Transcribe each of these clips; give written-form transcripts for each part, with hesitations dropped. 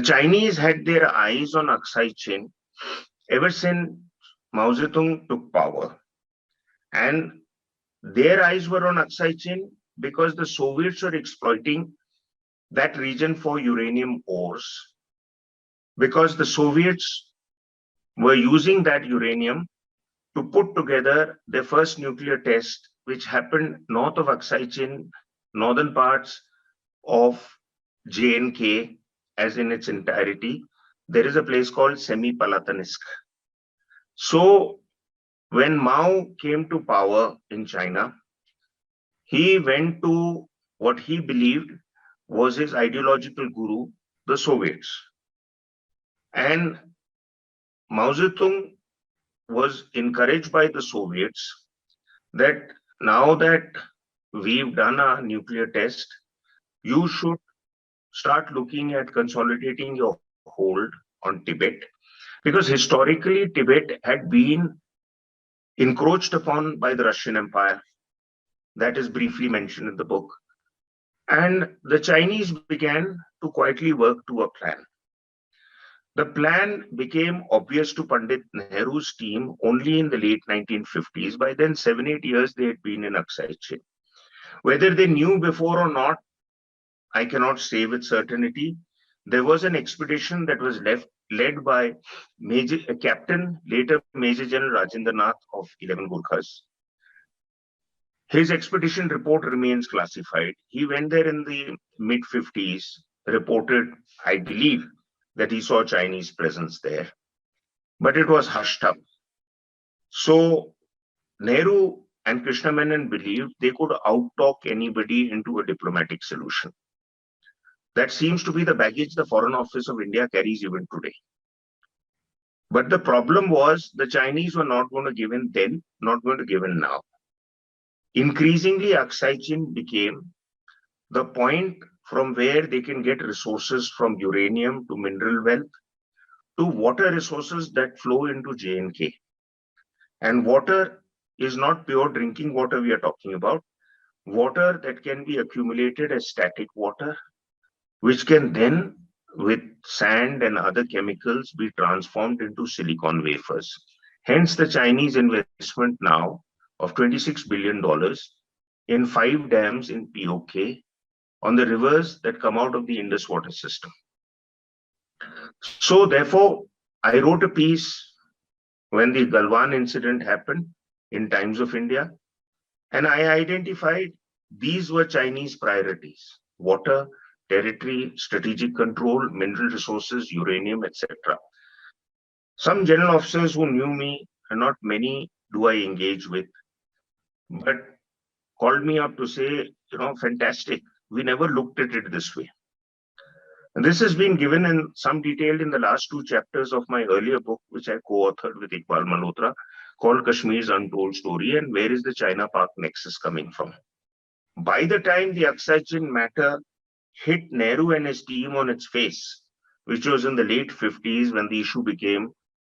Chinese had their eyes on Aksai Chin ever since Mao Zedong took power. And their eyes were on Aksai Chin because the Soviets were exploiting that region for uranium ores. Because the Soviets were using that uranium to put together their first nuclear test, which happened north of Aksai Chin, northern parts of J&K, as in its entirety. There is a place called Semipalatinsk. So when Mao came to power in China, he went to what he believed was his ideological guru, the Soviets. And Mao Zedong was encouraged by the Soviets that now that we've done a nuclear test, you should start looking at consolidating your hold on Tibet, because historically Tibet had been encroached upon by the Russian Empire. That is briefly mentioned in the book. And the Chinese began to quietly work to a plan. The plan became obvious to Pandit Nehru's team only in the late 1950s. By then, 7-8 years they had been in Aksai Chin. Whether they knew before or not, I cannot say with certainty. There was an expedition that was led by Captain, later Major General Rajendra Nath of 11 Gurkhas. His expedition report remains classified. He went there in the mid-50s, reported, I believe, that he saw Chinese presence there, but it was hushed up. So Nehru and Krishna Menon believed they could outtalk anybody into a diplomatic solution. That seems to be the baggage the Foreign Office of India carries even today. But the problem was the Chinese were not going to give in then, not going to give in now. Increasingly, Aksai Chin became the point from where they can get resources from uranium to mineral wealth to water resources that flow into J&K. And water is not pure drinking water we are talking about. Water that can be accumulated as static water, which can then, with sand and other chemicals, be transformed into silicon wafers. Hence the Chinese investment now of $26 billion in 5 dams in POK on the rivers that come out of the Indus water system. So therefore, I wrote a piece when the Galwan incident happened in Times of India, and I identified these were Chinese priorities: water, territory, strategic control, mineral resources, uranium, etc. Some general officers who knew me, and not many do I engage with, but called me up to say, fantastic, we never looked at it this way. And this has been given in some detail in the last 2 chapters of my earlier book, which I co-authored with Iqbal Malhotra, called Kashmir's Untold Story and Where is the China-Pak Nexus Coming From? By the time the Aksai Chin matter hit Nehru and his team on its face, which was in the late 50s when the issue became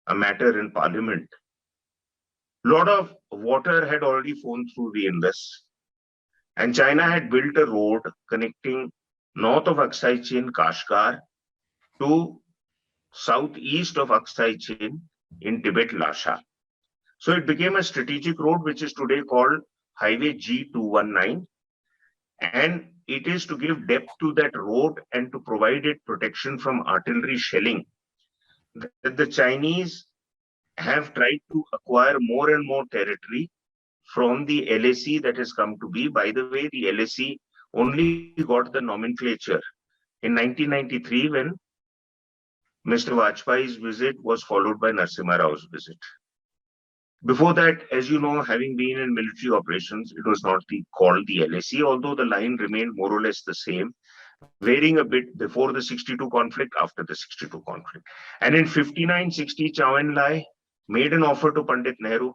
a matter in parliament, a lot of water had already flown through the Indus. And China had built a road connecting north of Aksai Chin, Kashgar, to southeast of Aksai Chin in Tibet, Lhasa. So it became a strategic road, which is today called Highway G219. And it is to give depth to that road and to provide it protection from artillery shelling that the Chinese have tried to acquire more and more territory from the LAC that has come to be. By the way, the LAC only got the nomenclature in 1993 when Mr. Vajpayee's visit was followed by Narasimha Rao's visit. Before that, as you know, having been in military operations, it was not called the LAC, although the line remained more or less the same, varying a bit before the 62 conflict, after the 62 conflict. And in 59-60, Chow En-lai made an offer to Pandit Nehru: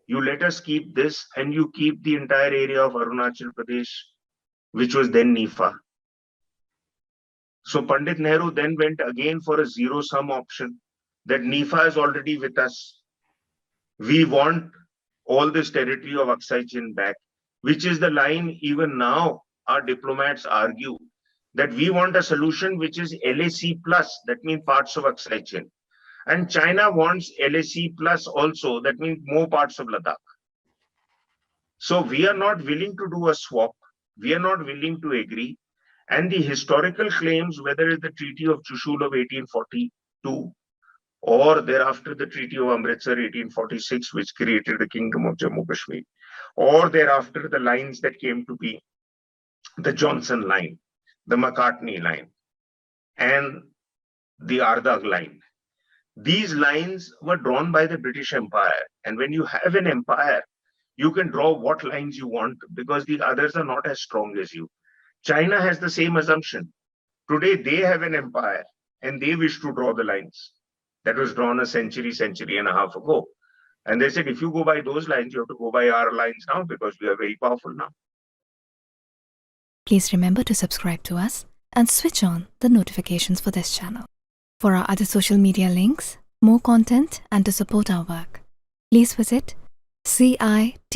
you let us keep this and you keep the entire area of Arunachal Pradesh, which was then NIFA. So Pandit Nehru then went again for a zero-sum option, that NIFA is already with us. We want all this territory of Aksai Chin back, which is the line even now our diplomats argue that we want a solution which is LAC plus, that means parts of Aksai Chin. And China wants LAC plus also, that means more parts of Ladakh. So we are not willing to do a swap. We are not willing to agree. And the historical claims, whether it's the Treaty of Chushul of 1842 or thereafter the Treaty of Amritsar 1846, which created the Kingdom of Jammu Kashmir, or thereafter the lines that came to be the Johnson line, the McCartney line, and the Ardag line. These lines were drawn by the British Empire. And when you have an empire, you can draw what lines you want because the others are not as strong as you. China has the same assumption. Today, they have an empire and they wish to draw the lines that was drawn a century and a half ago. And they said, if you go by those lines, you have to go by our lines now because we are very powerful now. Please remember to subscribe to us and switch on the notifications for this channel. For our other social media links, more content, and to support our work, please visit citti.net.